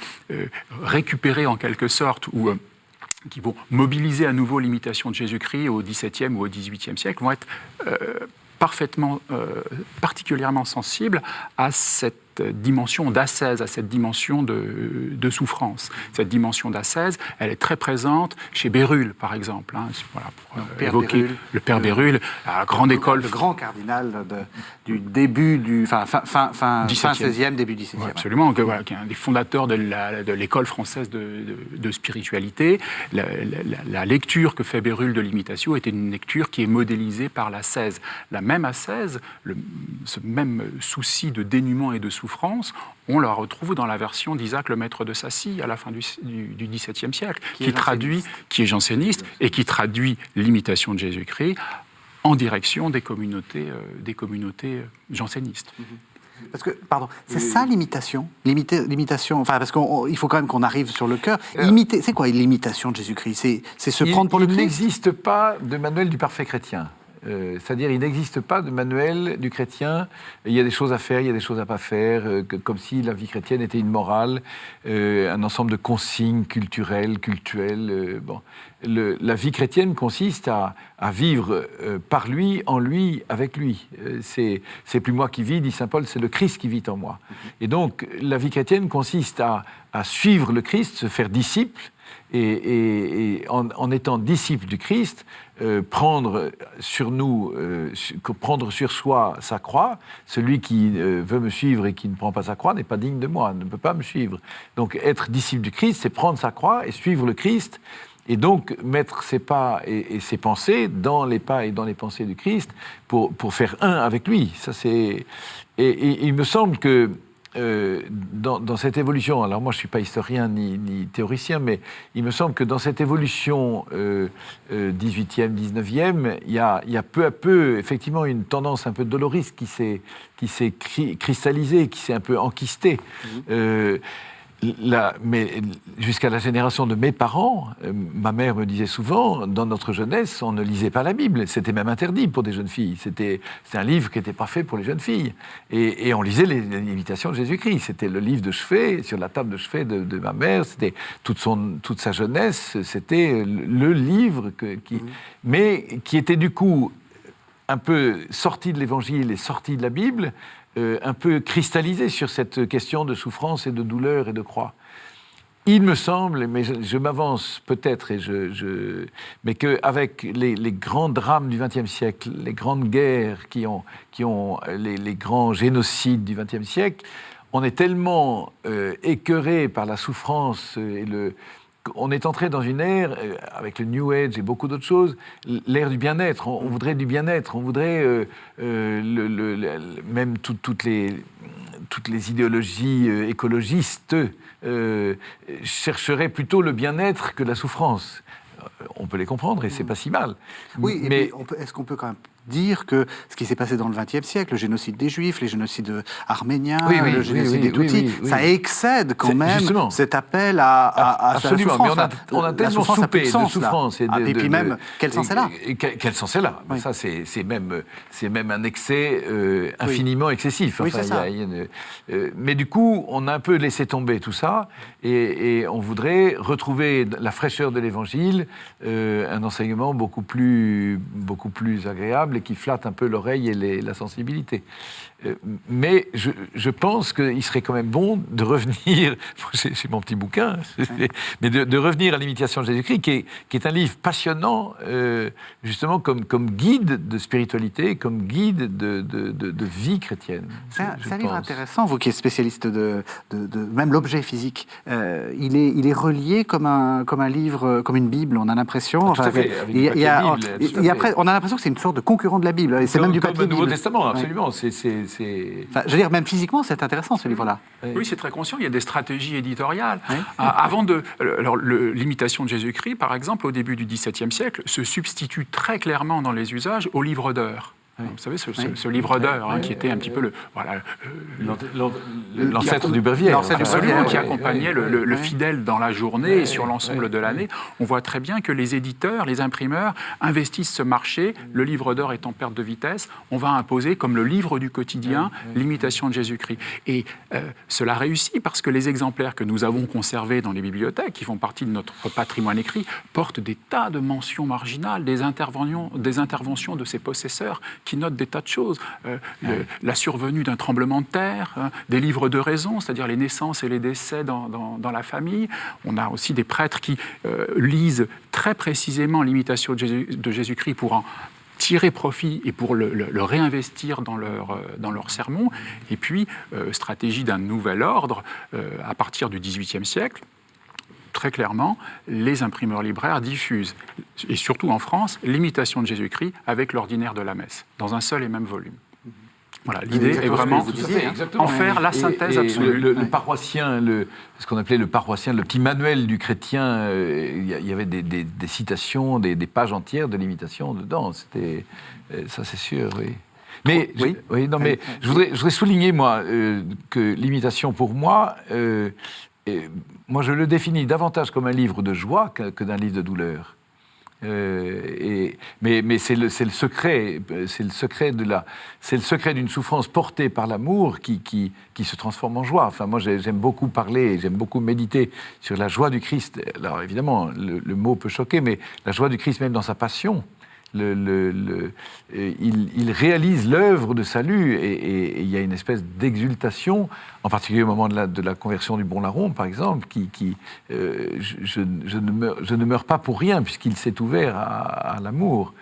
récupérer en quelque sorte ou qui vont mobiliser à nouveau l'imitation de Jésus-Christ au XVIIe ou au XVIIIe siècle, vont être particulièrement sensibles à cette dimension d'ascèse, à cette dimension de souffrance. Cette dimension d'ascèse, elle est très présente chez Bérulle, par exemple. Pour évoquer Bérulle, le père Bérulle, à la grande école. Le grand cardinal du début fin 16e, début 17e. Ouais, absolument, qui est un des fondateurs de l'école française de spiritualité. La lecture que fait Bérulle de l'imitation était une lecture qui est modélisée par l'ascèse. La même ascèse, ce même souci de dénuement et de souffrance, on la retrouve dans la version d'Isaac le maître de Sacy à la fin du XVIIe siècle, qui est janséniste et qui traduit l'imitation de Jésus-Christ en direction des communautés jansénistes. Parce que, c'est ça l'imitation, parce qu'il faut quand même qu'on arrive sur le cœur. Imiter, c'est quoi l'imitation de Jésus-Christ? C'est se prendre pour le Christ. Il n'existe pas de manuel du parfait chrétien. C'est-à-dire, il n'existe pas de manuel du chrétien. Il y a des choses à faire, il y a des choses à pas faire, comme si la vie chrétienne était une morale, un ensemble de consignes culturelles, cultuelles. La vie chrétienne consiste à vivre par lui, en lui, avec lui. C'est plus moi qui vis, dit saint Paul, c'est le Christ qui vit en moi. Et donc, la vie chrétienne consiste à suivre le Christ, se faire disciple, et en étant disciple du Christ, prendre sur soi sa croix. Celui qui veut me suivre et qui ne prend pas sa croix n'est pas digne de moi, ne peut pas me suivre. Donc, être disciple du Christ, c'est prendre sa croix et suivre le Christ, et donc mettre ses pas et ses pensées dans les pas et dans les pensées du Christ pour faire un avec lui. Ça, c'est... Et il me semble que dans cette évolution, alors moi je ne suis pas historien ni théoricien, mais il me semble que dans cette évolution 18e, 19e, il y a peu à peu effectivement une tendance un peu doloriste qui s'est cristallisée, qui s'est un peu enquistée. Mais jusqu'à la génération de mes parents, ma mère me disait souvent, dans notre jeunesse, on ne lisait pas la Bible. C'était même interdit pour des jeunes filles. C'était un livre qui n'était pas fait pour les jeunes filles. Et on lisait les Imitations de Jésus-Christ. C'était le livre de chevet, sur la table de chevet de ma mère. C'était toute sa jeunesse. C'était le livre mais qui était du coup un peu sorti de l'Évangile et sorti de la Bible, un peu cristallisé sur cette question de souffrance et de douleur et de croix. Il me semble, mais je m'avance peut-être, mais qu'avec les grands drames du XXe siècle, les grandes guerres les grands génocides du XXe siècle, on est tellement écœuré par la souffrance on est entré dans une ère, avec le New Age et beaucoup d'autres choses, l'ère du bien-être. On voudrait du bien-être, on voudrait même toutes les idéologies écologistes chercheraient plutôt le bien-être que la souffrance. On peut les comprendre et c'est pas si mal. Oui, mais est-ce qu'on peut quand même dire que ce qui s'est passé dans le XXe siècle, le génocide des Juifs, les génocides arméniens, le génocide des Tutsis, ça excède quand même cet appel à absolument, la souffrance. Mais on a tellement soupé de souffrance. Et puis même, quel sens est là ? Quel sens est là ? Ça, c'est même un excès infiniment excessif. Enfin, c'est ça. Mais du coup, on a un peu laissé tomber tout ça, et on voudrait retrouver la fraîcheur de l'Évangile, un enseignement beaucoup plus agréable et qui flatte un peu l'oreille et la sensibilité. Mais je pense qu'il serait quand même bon de revenir, c'est mon petit bouquin, mais de revenir à l'imitation de Jésus-Christ, qui est un livre passionnant, justement comme guide de spiritualité, comme guide de vie chrétienne. C'est un livre intéressant, vous qui êtes spécialiste de même l'objet physique. Il est relié comme un livre, comme une Bible, on a l'impression. Tout à fait, après, on a l'impression que c'est une sorte de concurrent de la Bible. Et c'est même du papier. Comme le Nouveau Testament, absolument. Enfin, je veux dire, même physiquement, c'est intéressant ce livre-là. Oui, c'est très conscient. Il y a des stratégies éditoriales. Avant l'imitation de Jésus-Christ, par exemple, au début du XVIIe siècle, se substitue très clairement dans les usages au livre d'heures. Vous savez, ce livre d'heures, qui était un petit peu l'ancêtre du bréviaire. Absolument, qui accompagnait le fidèle dans la journée et sur l'ensemble de l'année. On voit très bien que les éditeurs, les imprimeurs investissent ce marché. Le livre d'heures est en perte de vitesse. On va imposer comme le livre du quotidien l'imitation de Jésus-Christ. Et cela réussit parce que les exemplaires que nous avons conservés dans les bibliothèques, qui font partie de notre patrimoine écrit, portent des tas de mentions marginales, des interventions de ses possesseurs qui notent des tas de choses. La survenue d'un tremblement de terre, des livres de raison, c'est-à-dire les naissances et les décès dans la famille. On a aussi des prêtres qui lisent très précisément l'imitation de Jésus-Christ pour en tirer profit et pour le réinvestir dans leur sermon. Et puis, stratégie d'un nouvel ordre, à partir du XVIIIe siècle, très clairement, les imprimeurs libraires diffusent, et surtout en France, l'imitation de Jésus-Christ avec l'ordinaire de la messe, dans un seul et même volume. Voilà, l'idée est vraiment en faire la synthèse absolue. Le paroissien, ce qu'on appelait le paroissien, le petit manuel du chrétien, il y avait des citations, des pages entières de l'imitation dedans. C'était, ça c'est sûr, oui. Mais, mais je voudrais souligner, moi, que l'imitation, pour moi, moi je le définis davantage comme un livre de joie que d'un livre de douleur. Mais c'est le secret, c'est le secret d'une souffrance portée par l'amour qui se transforme en joie. Enfin, moi, j'aime beaucoup parler, j'aime beaucoup méditer sur la joie du Christ. Alors, évidemment, le mot peut choquer, mais la joie du Christ, même dans sa passion. Il réalise l'œuvre de salut et il y a une espèce d'exultation, en particulier au moment de la conversion du bon larron, par exemple, je ne meurs pas pour rien puisqu'il s'est ouvert à l'amour.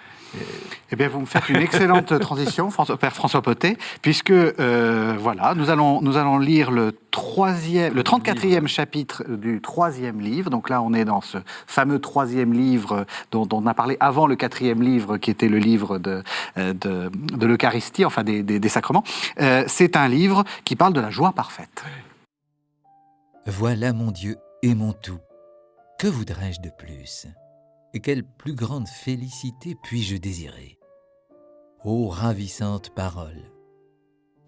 Eh bien, vous me faites une excellente transition, Père François Pottet, puisque voilà, nous allons lire le 34e chapitre du 3e livre. Donc là, on est dans ce fameux 3e livre dont on a parlé avant le 4e livre, qui était le livre de l'Eucharistie, enfin des sacrements. C'est un livre qui parle de la joie parfaite. Voilà mon Dieu et mon tout. Que voudrais-je de plus ? Et quelle plus grande félicité puis-je désirer ? Ô ravissante parole !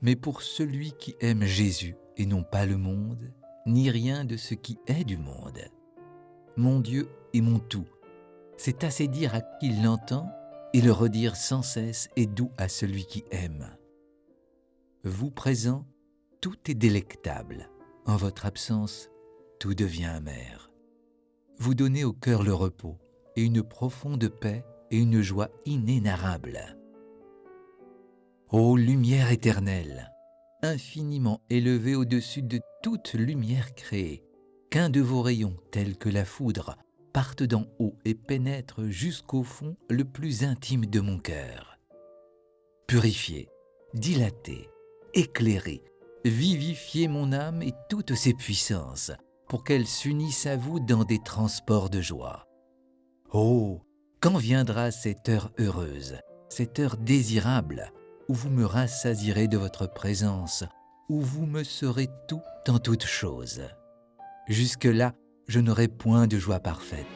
Mais pour celui qui aime Jésus et non pas le monde, ni rien de ce qui est du monde, mon Dieu est mon tout. C'est assez dire à qui l'entend, et le redire sans cesse est doux à celui qui aime. Vous présent, tout est délectable. En votre absence, tout devient amer. Vous donnez au cœur le repos, et une profonde paix et une joie inénarrable. Ô lumière éternelle, infiniment élevée au-dessus de toute lumière créée, qu'un de vos rayons, tel que la foudre, parte d'en haut et pénètre jusqu'au fond le plus intime de mon cœur. Purifiez, dilatez, éclairez, vivifiez mon âme et toutes ses puissances, pour qu'elles s'unissent à vous dans des transports de joie. Oh, quand viendra cette heure heureuse, cette heure désirable, où vous me rassasierez de votre présence, où vous me serez tout en toutes choses. Jusque-là, je n'aurai point de joie parfaite.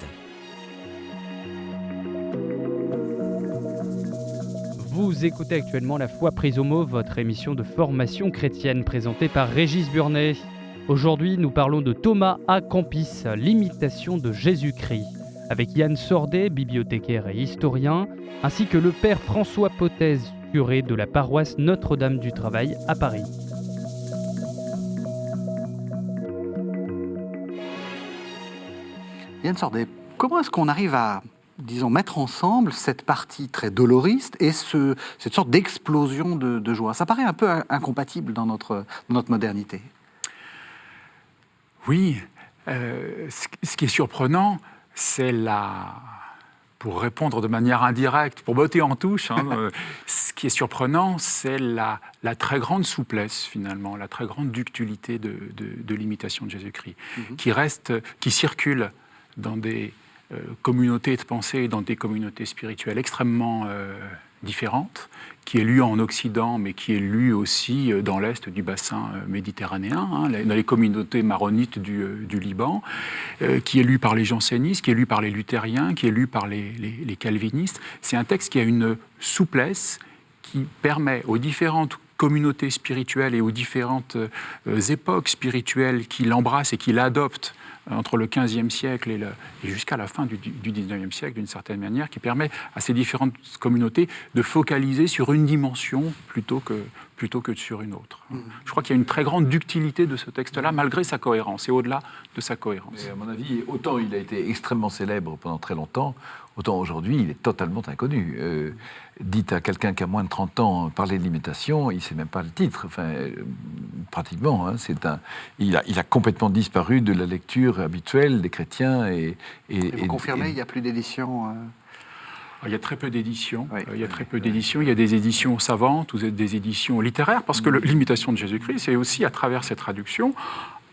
Vous écoutez actuellement La Foi prise au mot, votre émission de formation chrétienne présentée par Régis Burnet. Aujourd'hui, nous parlons de Thomas à Kempis, l'imitation de Jésus-Christ, avec Yann Sordet, bibliothécaire et historien, ainsi que le père François Pottet, curé de la paroisse Notre-Dame du Travail à Paris. Yann Sordet, comment est-ce qu'on arrive à, disons, mettre ensemble cette partie très doloriste et cette sorte d'explosion de joie ? Ça paraît un peu incompatible dans notre modernité. Oui, ce qui est surprenant, c'est pour répondre de manière indirecte, pour botter en touche, ce qui est surprenant, c'est la très grande souplesse, finalement, la très grande ductilité de l'imitation de Jésus-Christ, qui circule dans des communautés de pensée et dans des communautés spirituelles extrêmement différentes, qui est lue en Occident, mais qui est lue aussi dans l'Est du bassin méditerranéen, dans les communautés maronites du Liban, qui est lue par les jansénistes, qui est lue par les luthériens, qui est lue par les calvinistes. C'est un texte qui a une souplesse qui permet aux différentes communautés spirituelles et aux différentes époques spirituelles qui l'embrassent et qui l'adoptent entre le XVe siècle et jusqu'à la fin du XIXe siècle, d'une certaine manière, qui permet à ces différentes communautés de focaliser sur une dimension plutôt que sur une autre. Je crois qu'il y a une très grande ductilité de ce texte-là, malgré sa cohérence, et au-delà de sa cohérence. Mais à mon avis, autant il a été extrêmement célèbre pendant très longtemps, autant aujourd'hui, il est totalement inconnu. Dites à quelqu'un qui a moins de 30 ans parler de l'imitation, il ne sait même pas le titre. Enfin, pratiquement, il a complètement disparu de la lecture habituelle des chrétiens. Et vous confirmez, il n'y a plus d'édition Il y a très peu d'éditions. Oui. Il y a très peu d'éditions. Il y a des éditions savantes ou des éditions littéraires, parce que l'imitation de Jésus-Christ, c'est aussi, à travers ces traductions,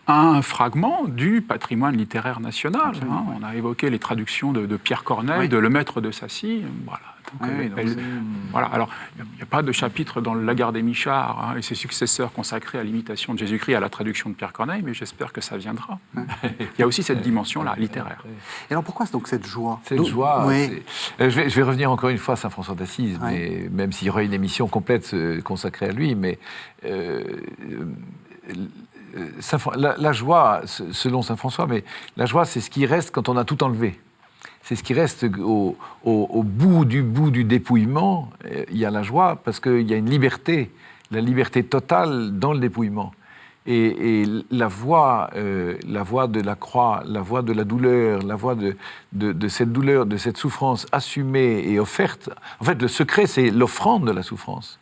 un fragment du patrimoine littéraire national. On a évoqué les traductions de Pierre Corneille, de Le Maître de Sacy. Voilà. Voilà. Alors, il n'y a pas de chapitre dans le Lagarde et Michard et ses successeurs consacrés à l'imitation de Jésus-Christ, à la traduction de Pierre Corneille, mais j'espère que ça viendra. Il y a aussi cette dimension-là, littéraire. Et alors, pourquoi donc cette joie ? Cette joie, je vais revenir encore une fois à Saint François d'Assise, mais même s'il y aurait une émission complète consacrée à lui, mais la joie, selon Saint François, mais la joie, c'est ce qui reste quand on a tout enlevé. c'est ce qui reste au bout du dépouillement. Il y a la joie parce qu'il y a une liberté, la liberté totale dans le dépouillement. Et la voix de la croix, la voix de la douleur, la voix de cette douleur, de cette souffrance assumée et offerte. En fait, le secret, c'est l'offrande de la souffrance.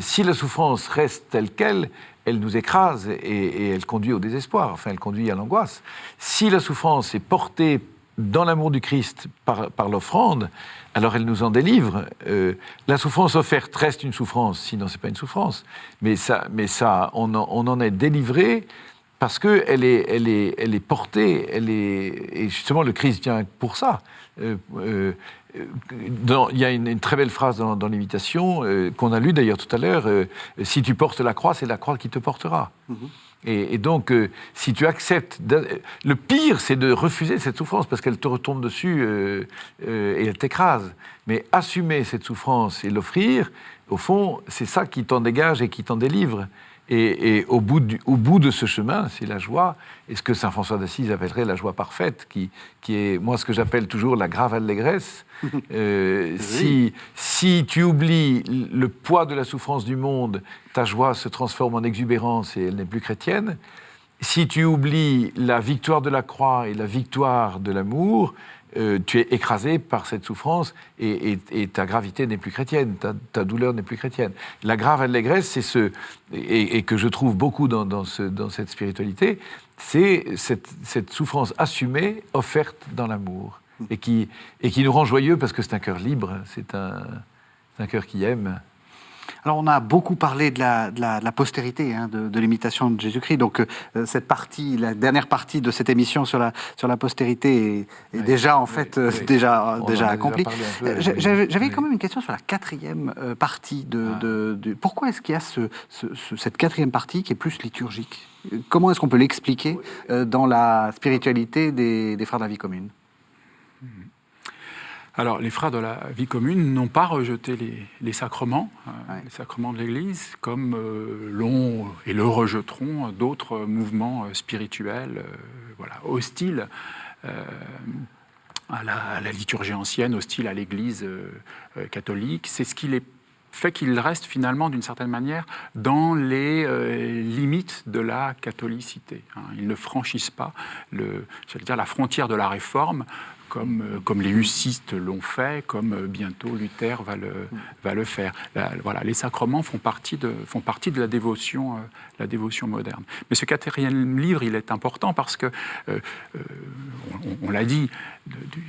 Si la souffrance reste telle qu'elle, elle nous écrase et elle conduit au désespoir, enfin elle conduit à l'angoisse. Si la souffrance est portée dans l'amour du Christ par l'offrande, alors elle nous en délivre. La souffrance offerte reste une souffrance, sinon c'est pas une souffrance. Mais ça, on en est délivré parce qu'elle est portée, et justement le Christ vient pour ça. Il y a une très belle phrase dans l'Imitation, qu'on a lue d'ailleurs tout à l'heure, si tu portes la croix, c'est la croix qui te portera. Et donc, si tu acceptes... Le pire, c'est de refuser cette souffrance, parce qu'elle te retombe dessus et elle t'écrase. Mais assumer cette souffrance et l'offrir, au fond, c'est ça qui t'en dégage et qui t'en délivre. Et au bout de ce chemin, c'est la joie, et ce que saint François d'Assise appellerait la joie parfaite, qui est, moi, ce que j'appelle toujours la grave allégresse. Si tu oublies le poids de la souffrance du monde, ta joie se transforme en exubérance et elle n'est plus chrétienne. Si tu oublies la victoire de la croix et la victoire de l'amour, tu es écrasé par cette souffrance et ta gravité n'est plus chrétienne, ta douleur n'est plus chrétienne. La grave allégresse, c'est et que je trouve beaucoup dans cette spiritualité, c'est cette souffrance assumée, offerte dans l'amour, et qui nous rend joyeux parce que c'est un cœur libre, c'est un cœur qui aime. Alors, on a beaucoup parlé de la postérité, de l'imitation de Jésus-Christ. Donc, cette partie, la dernière partie de cette émission sur la postérité est déjà, en fait, déjà accomplie. J'avais quand même une question sur la quatrième partie. Pourquoi est-ce qu'il y a cette quatrième partie qui est plus liturgique ? Comment est-ce qu'on peut l'expliquer dans la spiritualité des frères de la vie commune ? Alors, les frères de la vie commune n'ont pas rejeté les sacrements, les sacrements de l'Église, comme l'ont et le rejetteront d'autres mouvements spirituels hostiles à la liturgie ancienne, hostiles à l'Église catholique. C'est ce qui les fait qu'ils restent finalement, d'une certaine manière, dans les limites de la catholicité. Ils ne franchissent pas la frontière de la réforme, comme les hussistes l'ont fait, comme bientôt Luther va le faire. Les sacrements font partie de la dévotion moderne. Mais ce quatrième livre, il est important parce que, on l'a dit,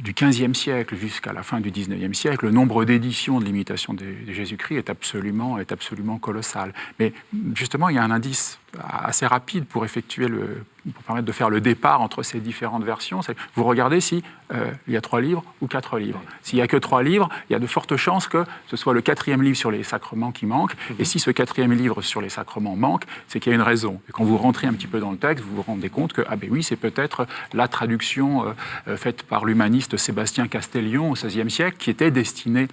du XVe siècle jusqu'à la fin du XIXe siècle, le nombre d'éditions de l'imitation de Jésus-Christ est absolument colossal. Mais justement, il y a un indice assez rapide pour permettre de faire le départ entre ces différentes versions. C'est vous regardez si il y a 3 livres ou 4 livres. S'il n'y a que 3 livres, il y a de fortes chances que ce soit le 4e livre sur les sacrements qui manque. Et si ce 4e livre sur les sacrements manque, c'est qu'il y a une raison. Et quand vous rentrez un petit peu dans le texte, vous vous rendez compte que c'est peut-être la traduction faite par l'humaniste Sébastien Castellion au XVIe siècle qui était destinée,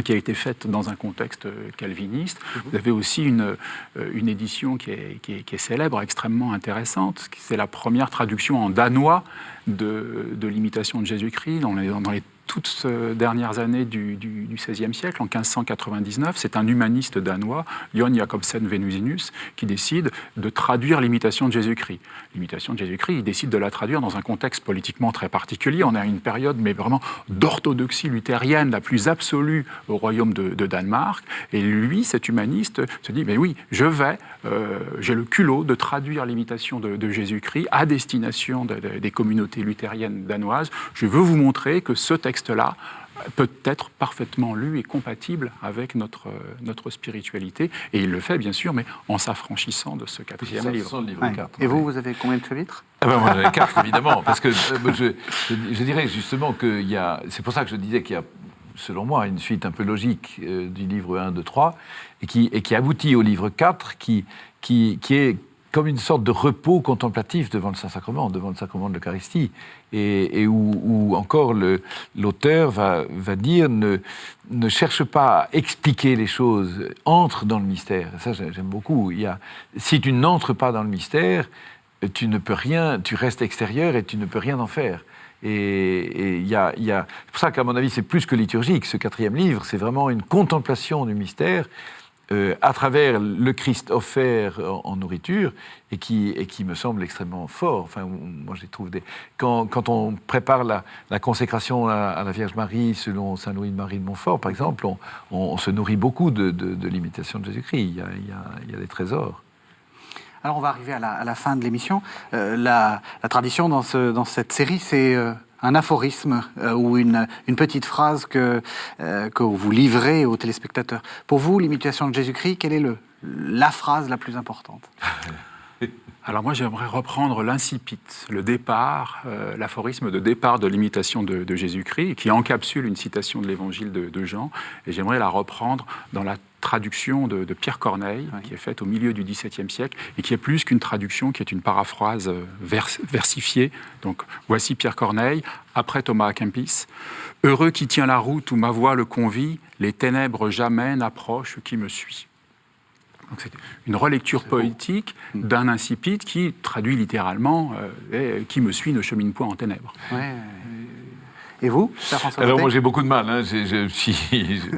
qui a été faite dans un contexte calviniste. Vous avez aussi une édition qui est célèbre, extrêmement intéressante. C'est la première traduction en danois de l'imitation de Jésus-Christ dans les toutes dernières années du XVIe siècle, en 1599. C'est un humaniste danois, Jon Jacobsen Venusinus, qui décide de traduire l'imitation de Jésus-Christ. L'imitation de Jésus-Christ, il décide de la traduire dans un contexte politiquement très particulier. On a une période, mais vraiment, d'orthodoxie luthérienne la plus absolue au royaume de Danemark. Et lui, cet humaniste, se dit, mais oui, j'ai le culot de traduire l'imitation de Jésus-Christ à destination des communautés luthériennes danoises. Je veux vous montrer que ce texte-là peut être parfaitement lu et compatible avec notre spiritualité. Et il le fait, bien sûr, mais en s'affranchissant de ce 4e livre. Et vous avez combien de chapitres ? Moi, j'en ai 4, évidemment, parce que je dirais justement qu'il y a... C'est pour ça que je disais qu'il y a, selon moi, une suite un peu logique du livre 1, 2, 3, et qui aboutit au livre 4, qui est comme une sorte de repos contemplatif devant le Saint-Sacrement, devant le sacrement de l'Eucharistie, et où encore l'auteur va dire ne cherche pas à expliquer les choses, entre dans le mystère. Ça, j'aime beaucoup. Si tu n'entres pas dans le mystère, tu ne peux rien, tu restes extérieur et tu ne peux rien en faire. Et c'est pour ça qu'à mon avis, c'est plus que liturgique. Ce 4e livre, c'est vraiment une contemplation du mystère à travers le Christ offert en nourriture et qui me semble extrêmement fort. Enfin, moi, je trouve quand on prépare la consécration à la Vierge Marie selon Saint Louis de Marie de Montfort, par exemple, on se nourrit beaucoup de l'imitation de Jésus-Christ. Il y a des trésors. Alors, on va arriver à la fin de l'émission. La tradition dans cette série, c'est un aphorisme ou une petite phrase que vous livrez aux téléspectateurs. Pour vous, l'imitation de Jésus-Christ, quelle est la phrase la plus importante ? Alors moi, j'aimerais reprendre l'incipit, le départ, l'aphorisme de départ de l'imitation de Jésus-Christ, qui encapsule une citation de l'évangile de Jean, et j'aimerais la reprendre dans la traduction de Pierre Corneille, qui est faite au milieu du XVIIe siècle, et qui est plus qu'une traduction, qui est une paraphrase versifiée. Donc, voici Pierre Corneille, après Thomas à Kempis. « Heureux qui tient la route où ma voix le convie, les ténèbres jamais n'approchent qui me suit. » Donc, c'est une relecture poétique d'un incipit qui traduit littéralement « Qui me suit ne chemine point en ténèbres ». Et vous, Alors moi j'ai beaucoup de mal, hein.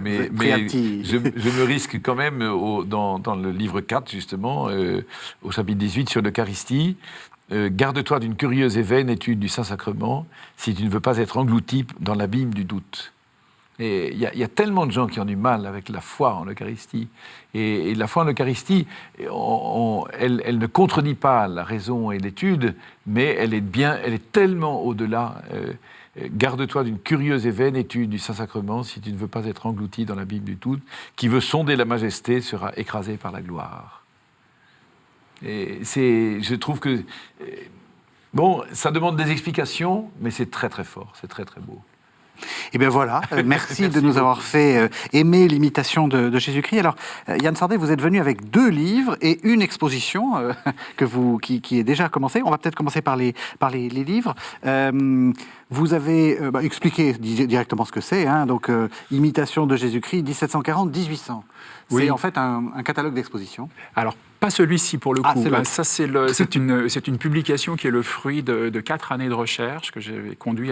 Mais je me risque quand même dans le livre 4 justement, au chapitre 18 sur l'Eucharistie. Garde-toi d'une curieuse et vaine étude du Saint-Sacrement si tu ne veux pas être englouti dans l'abîme du doute. Et il y a tellement de gens qui ont du mal avec la foi en l'Eucharistie. Et la foi en l'Eucharistie, elle ne contredit pas la raison et l'étude, mais elle est tellement au-delà. Garde-toi d'une curieuse et vaine étude du Saint-Sacrement si tu ne veux pas être englouti dans l'abîme du doute. Qui veut sonder la majesté sera écrasé par la gloire. Et je trouve que... Bon, ça demande des explications, mais c'est très très fort, c'est très très beau. Et bien voilà, merci de nous avoir fait aimer l'imitation de Jésus-Christ. Alors, Yann Sordet, vous êtes venu avec 2 livres et une exposition qui est déjà commencée. On va peut-être commencer par les livres. Vous avez expliqué directement ce que c'est, hein, donc imitation de Jésus-Christ, 1740-1800. Oui. C'est en fait un catalogue d'exposition. Alors, pas celui-ci pour le coup. Ça, c'est une publication qui est le fruit de 4 années de recherche que j'ai conduit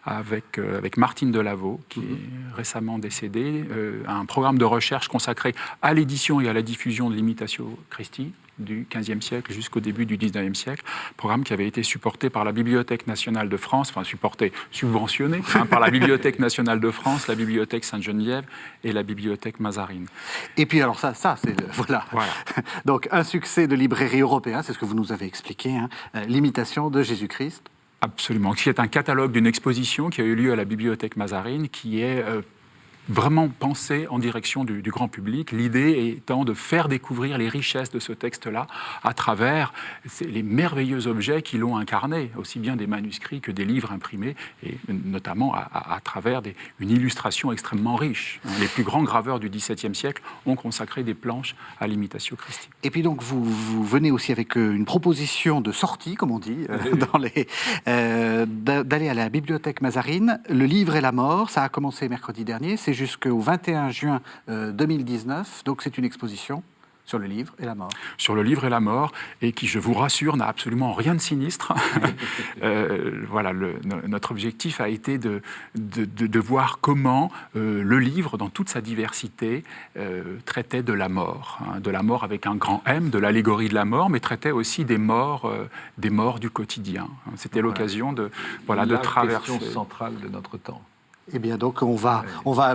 avec Martine Delaveau, qui est récemment décédée, un programme de recherche consacré à l'édition et à la diffusion de l'imitatio Christi du XVe siècle jusqu'au début du XIXe siècle, programme qui avait été supporté par la Bibliothèque nationale de France, subventionné par la Bibliothèque nationale de France, la Bibliothèque Sainte-Geneviève et la Bibliothèque Mazarine. Et puis alors ça c'est voilà. Donc un succès de librairie européen, c'est ce que vous nous avez expliqué, hein, l'imitation de Jésus-Christ. Absolument, qui est un catalogue d'une exposition qui a eu lieu à la Bibliothèque Mazarine, qui est vraiment pensé en direction du grand public, l'idée étant de faire découvrir les richesses de ce texte-là à travers les merveilleux objets qui l'ont incarné, aussi bien des manuscrits que des livres imprimés, et notamment à travers une illustration extrêmement riche. Les plus grands graveurs du XVIIe siècle ont consacré des planches à l'imitatio Christi. Et puis donc vous venez aussi avec une proposition de sortie, comme on dit, d'aller à la Bibliothèque Mazarine. Le livre et la mort, ça a commencé mercredi dernier, c'est jusqu'au 21 juin 2019, donc c'est une exposition sur le livre et la mort. Sur le livre et la mort, et qui, je vous rassure, n'a absolument rien de sinistre. Voilà, notre objectif a été de voir comment le livre, dans toute sa diversité, traitait de la mort avec un grand M, de l'allégorie de la mort, mais traitait aussi des morts du quotidien. C'était l'occasion de traverser. La question centrale de notre temps. Eh bien, donc, on va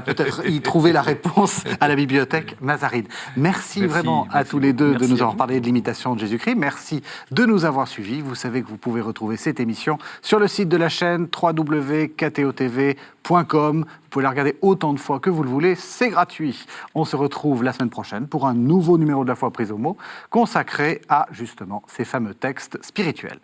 peut-être y trouver la réponse à la Bibliothèque Mazarine. Merci vraiment à tous les deux de nous avoir parlé de l'imitation de Jésus-Christ. Merci de nous avoir suivis. Vous savez que vous pouvez retrouver cette émission sur le site de la chaîne www.ktotv.com. Vous pouvez la regarder autant de fois que vous le voulez. C'est gratuit. On se retrouve la semaine prochaine pour un nouveau numéro de La Foi prise au mot consacré à, justement, ces fameux textes spirituels.